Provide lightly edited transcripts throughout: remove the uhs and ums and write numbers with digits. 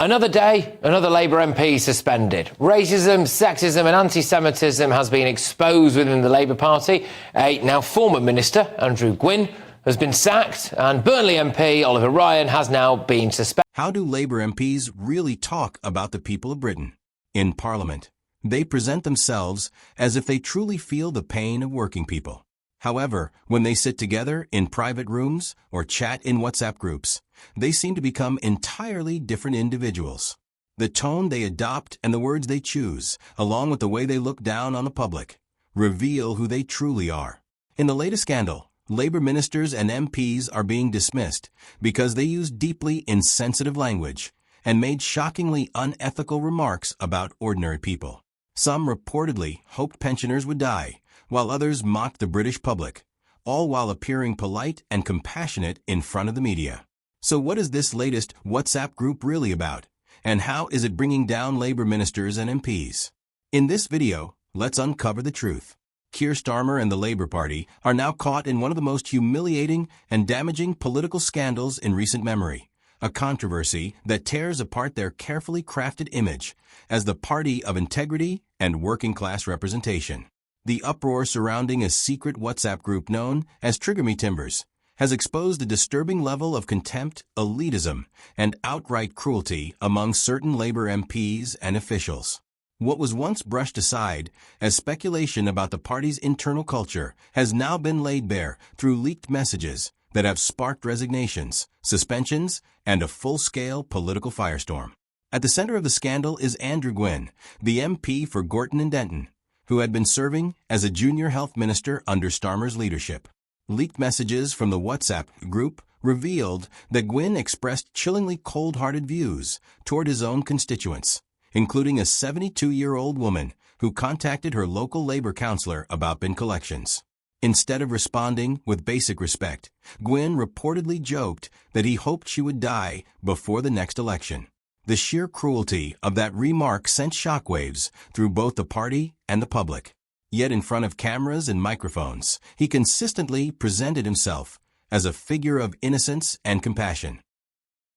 Another day, another Labour MP suspended. Racism, sexism and anti-Semitism has been exposed within the Labour Party. A now former minister, Andrew Gwynne, has been sacked, and Burnley MP Oliver Ryan has now been suspended. How do Labour MPs really talk about the people of Britain? In Parliament, they present themselves as if they truly feel the pain of working people. However, when they sit together in private rooms or chat in WhatsApp groups, they seem to become entirely different individuals. The tone they adopt and the words they choose, along with the way they look down on the public, reveal who they truly are. In the latest scandal, Labour ministers and MPs are being dismissed because they used deeply insensitive language and made shockingly unethical remarks about ordinary people. Some reportedly hoped pensioners would die, while others mocked the British public, all while appearing polite and compassionate in front of the media. So what is this latest WhatsApp group really about, and how is it bringing down Labour ministers and MPs? In this video, let's uncover the truth. Keir Starmer and the Labour Party are now caught in one of the most humiliating and damaging political scandals in recent memory, a controversy that tears apart their carefully crafted image as the party of integrity and working-class representation. The uproar surrounding a secret WhatsApp group known as Trigger Me Timbers has exposed a disturbing level of contempt, elitism, and outright cruelty among certain Labour MPs and officials. What was once brushed aside as speculation about the party's internal culture has now been laid bare through leaked messages that have sparked resignations, suspensions, and a full-scale political firestorm. At the center of the scandal is Andrew Gwynne, the MP for Gorton and Denton, who had been serving as a junior health minister under Starmer's leadership. Leaked messages from the WhatsApp group revealed that Gwynne expressed chillingly cold-hearted views toward his own constituents, including a 72-year-old woman who contacted her local Labour councillor about bin collections. Instead of responding with basic respect, Gwynne reportedly joked that he hoped she would die before the next election. The sheer cruelty of that remark sent shockwaves through both the party and the public. Yet in front of cameras and microphones, he consistently presented himself as a figure of innocence and compassion.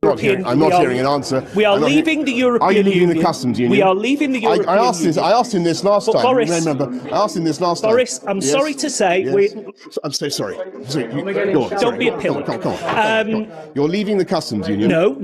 I'm not hearing an answer. We are leaving the European Union. Are you leaving the customs union? We are leaving the European Union. I asked him this last time. Boris, remember, I asked him this last time. Boris, I'm sorry to say, I'm so sorry. Don't be a pillar. Come on. You're leaving the customs union. No,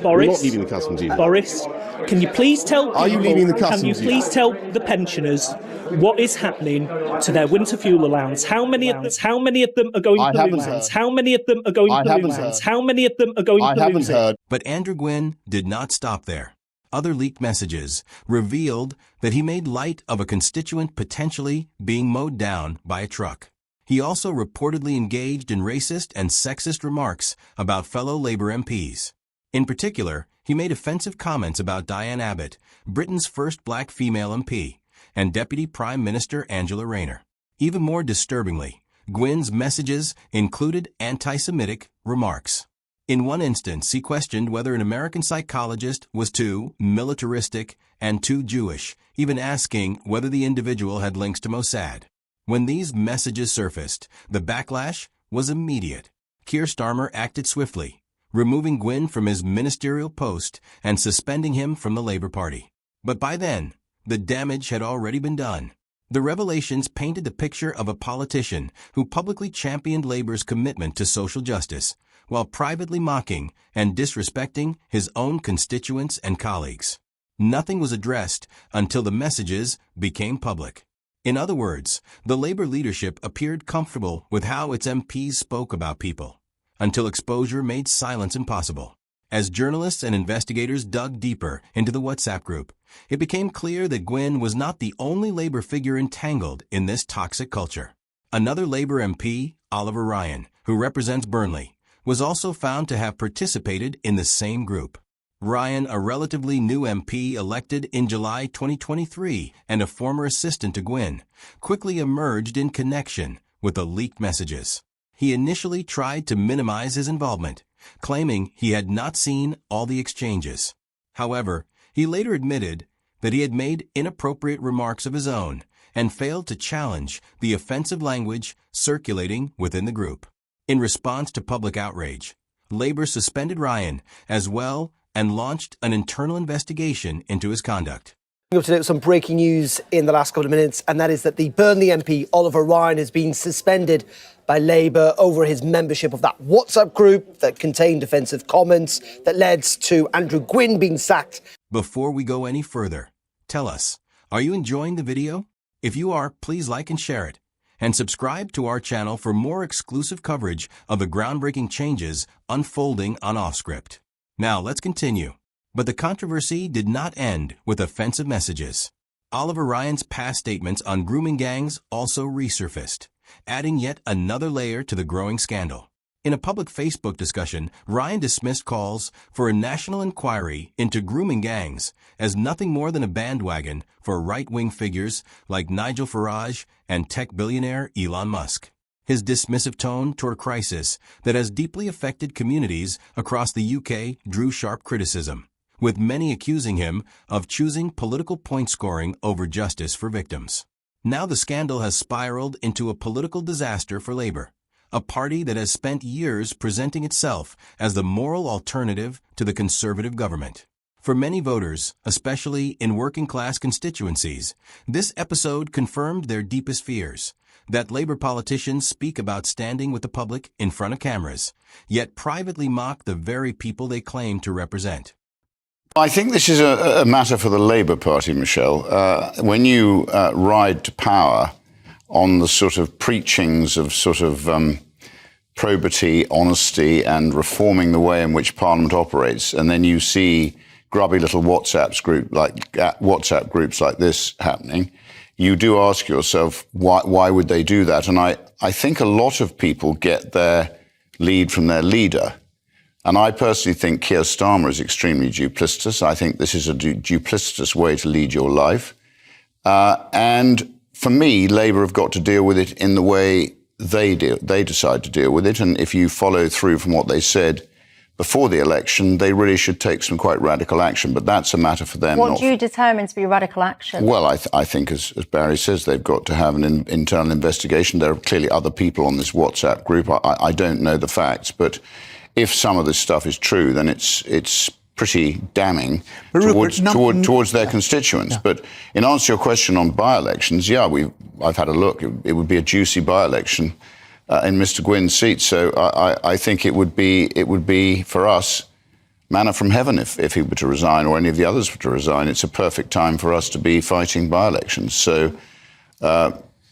Boris. You're not leaving the customs union. Boris, can you please tell people, are you leaving the customs union? Can you please tell the pensioners what is happening to their winter fuel allowance? How many of them are going to the lands? How many of them are going to the lands? How many of them are going to lose it? But Andrew Gwynne did not stop there. Other leaked messages revealed that he made light of a constituent potentially being mowed down by a truck. He also reportedly engaged in racist and sexist remarks about fellow Labour MPs. In particular, he made offensive comments about Diane Abbott, Britain's first black female MP, and Deputy Prime Minister Angela Rayner. Even more disturbingly, Gwynne's messages included anti-Semitic remarks. In one instance, he questioned whether an American psychologist was too militaristic and too Jewish, even asking whether the individual had links to Mossad. When these messages surfaced, the backlash was immediate. Keir Starmer acted swiftly, removing Gwynne from his ministerial post and suspending him from the Labour Party. But by then, the damage had already been done. The revelations painted the picture of a politician who publicly championed Labour's commitment to social justice, while privately mocking and disrespecting his own constituents and colleagues. Nothing was addressed until the messages became public. In other words, the Labour leadership appeared comfortable with how its MPs spoke about people, until exposure made silence impossible. As journalists and investigators dug deeper into the WhatsApp group, it became clear that Gwynne was not the only Labour figure entangled in this toxic culture. Another Labour MP, Oliver Ryan, who represents Burnley, was also found to have participated in the same group. Ryan, a relatively new MP elected in July 2023 and a former assistant to Gwynne, quickly emerged in connection with the leaked messages. He initially tried to minimize his involvement, claiming he had not seen all the exchanges. However, he later admitted that he had made inappropriate remarks of his own and failed to challenge the offensive language circulating within the group. In response to public outrage, Labour suspended Ryan as well and launched an internal investigation into his conduct. Up to date with some breaking news in the last couple of minutes, and that is that the Burnley MP, Oliver Ryan, has been suspended by Labour over his membership of that WhatsApp group that contained offensive comments that led to Andrew Gwynne being sacked. Before we go any further, tell us, are you enjoying the video? If you are, please like and share it. And subscribe to our channel for more exclusive coverage of the groundbreaking changes unfolding on Offscript. Now let's continue. But the controversy did not end with offensive messages. Oliver Ryan's past statements on grooming gangs also resurfaced, adding yet another layer to the growing scandal. In a public Facebook discussion, Ryan dismissed calls for a national inquiry into grooming gangs as nothing more than a bandwagon for right-wing figures like Nigel Farage and tech billionaire Elon Musk. His dismissive tone toward a crisis that has deeply affected communities across the UK drew sharp criticism, with many accusing him of choosing political point scoring over justice for victims. Now the scandal has spiraled into a political disaster for Labour, a party that has spent years presenting itself as the moral alternative to the Conservative government. For many voters, especially in working-class constituencies, this episode confirmed their deepest fears, that Labour politicians speak about standing with the public in front of cameras, yet privately mock the very people they claim to represent. I think this is a matter for the Labour Party, Michelle. When you ride to power on the sort of preachings of probity, honesty, and reforming the way in which Parliament operates, and then you see grubby little WhatsApp groups like this happening, you do ask yourself, why would they do that? And I think a lot of people get their lead from their leader. And I personally think Keir Starmer is extremely duplicitous. I think this is a duplicitous way to lead your life. And for me, Labour have got to deal with it in the way they decide to deal with it. And if you follow through from what they said before the election, they really should take some quite radical action. But that's a matter for them. What do you determine to be radical action? Well, I think, as Barry says, they've got to have an internal investigation. There are clearly other people on this WhatsApp group. I don't know the facts, but if some of this stuff is true, then it's pretty damning towards their constituents. Yeah. But in answer to your question on by-elections, I've had a look. It would be a juicy by-election in Mr. Gwynne's seat. So I think it would be for us manna from heaven if he were to resign or any of the others were to resign. It's a perfect time for us to be fighting by-elections. So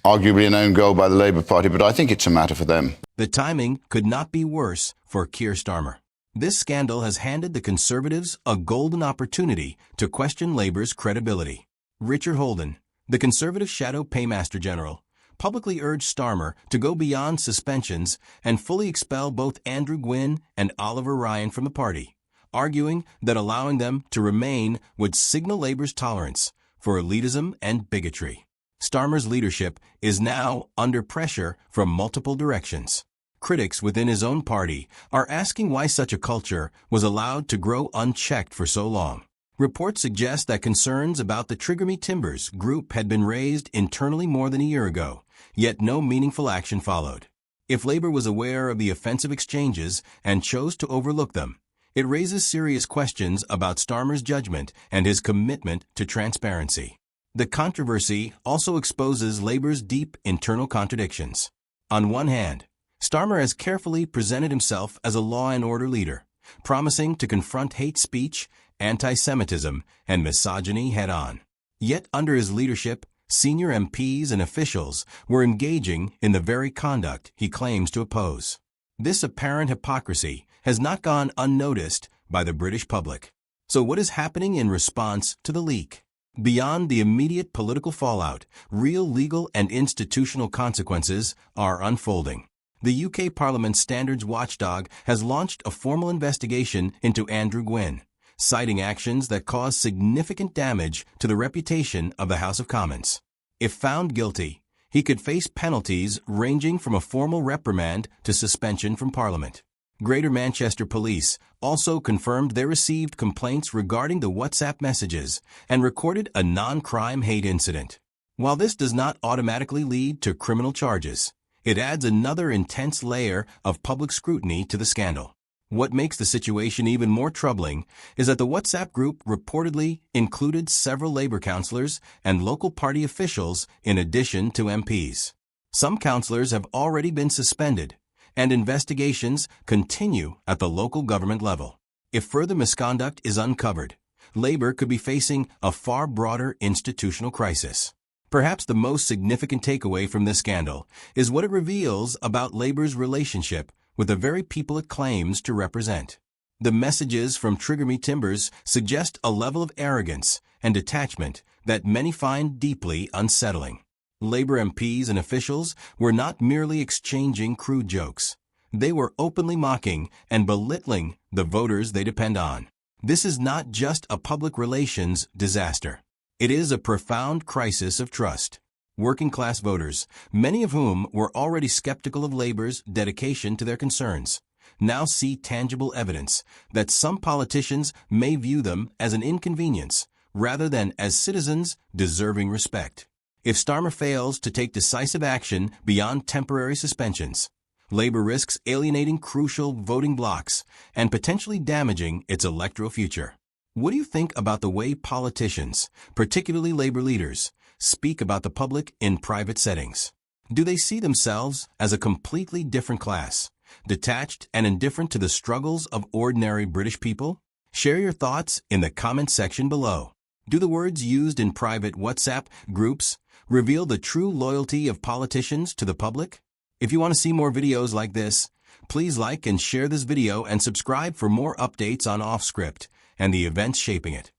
arguably an own goal by the Labour Party, but I think it's a matter for them. The timing could not be worse for Keir Starmer. This scandal has handed the Conservatives a golden opportunity to question Labour's credibility. Richard Holden, the Conservative Shadow Paymaster General, publicly urged Starmer to go beyond suspensions and fully expel both Andrew Gwynne and Oliver Ryan from the party, arguing that allowing them to remain would signal Labour's tolerance for elitism and bigotry. Starmer's leadership is now under pressure from multiple directions. Critics within his own party are asking why such a culture was allowed to grow unchecked for so long. Reports suggest that concerns about the Trigger Me Timbers group had been raised internally more than a year ago, yet no meaningful action followed. If Labour was aware of the offensive exchanges and chose to overlook them, it raises serious questions about Starmer's judgment and his commitment to transparency. The controversy also exposes Labour's deep internal contradictions. On one hand, Starmer has carefully presented himself as a law and order leader, promising to confront hate speech, anti-Semitism, and misogyny head-on. Yet under his leadership, senior MPs and officials were engaging in the very conduct he claims to oppose. This apparent hypocrisy has not gone unnoticed by the British public. So what is happening in response to the leak? Beyond the immediate political fallout, real legal and institutional consequences are unfolding. The UK Parliament's standards watchdog has launched a formal investigation into Andrew Gwynne, citing actions that caused significant damage to the reputation of the House of Commons. If found guilty, he could face penalties ranging from a formal reprimand to suspension from Parliament. Greater Manchester Police also confirmed they received complaints regarding the WhatsApp messages and recorded a non-crime hate incident. While this does not automatically lead to criminal charges, it adds another intense layer of public scrutiny to the scandal. What makes the situation even more troubling is that the WhatsApp group reportedly included several Labour councillors and local party officials in addition to MPs. Some councillors have already been suspended, and investigations continue at the local government level. If further misconduct is uncovered, Labour could be facing a far broader institutional crisis. Perhaps the most significant takeaway from this scandal is what it reveals about Labour's relationship with the very people it claims to represent. The messages from Trigger Me Timbers suggest a level of arrogance and detachment that many find deeply unsettling. Labour MPs and officials were not merely exchanging crude jokes. They were openly mocking and belittling the voters they depend on. This is not just a public relations disaster. It is a profound crisis of trust. Working-class voters, many of whom were already skeptical of Labour's dedication to their concerns, now see tangible evidence that some politicians may view them as an inconvenience rather than as citizens deserving respect. If Starmer fails to take decisive action beyond temporary suspensions, Labour risks alienating crucial voting blocs and potentially damaging its electoral future. What do you think about the way politicians, particularly Labour leaders, speak about the public in private settings? Do they see themselves as a completely different class, detached and indifferent to the struggles of ordinary British people? Share your thoughts in the comment section below. Do the words used in private WhatsApp groups reveal the true loyalty of politicians to the public? If you want to see more videos like this, please like and share this video and subscribe for more updates on Offscript and the events shaping it.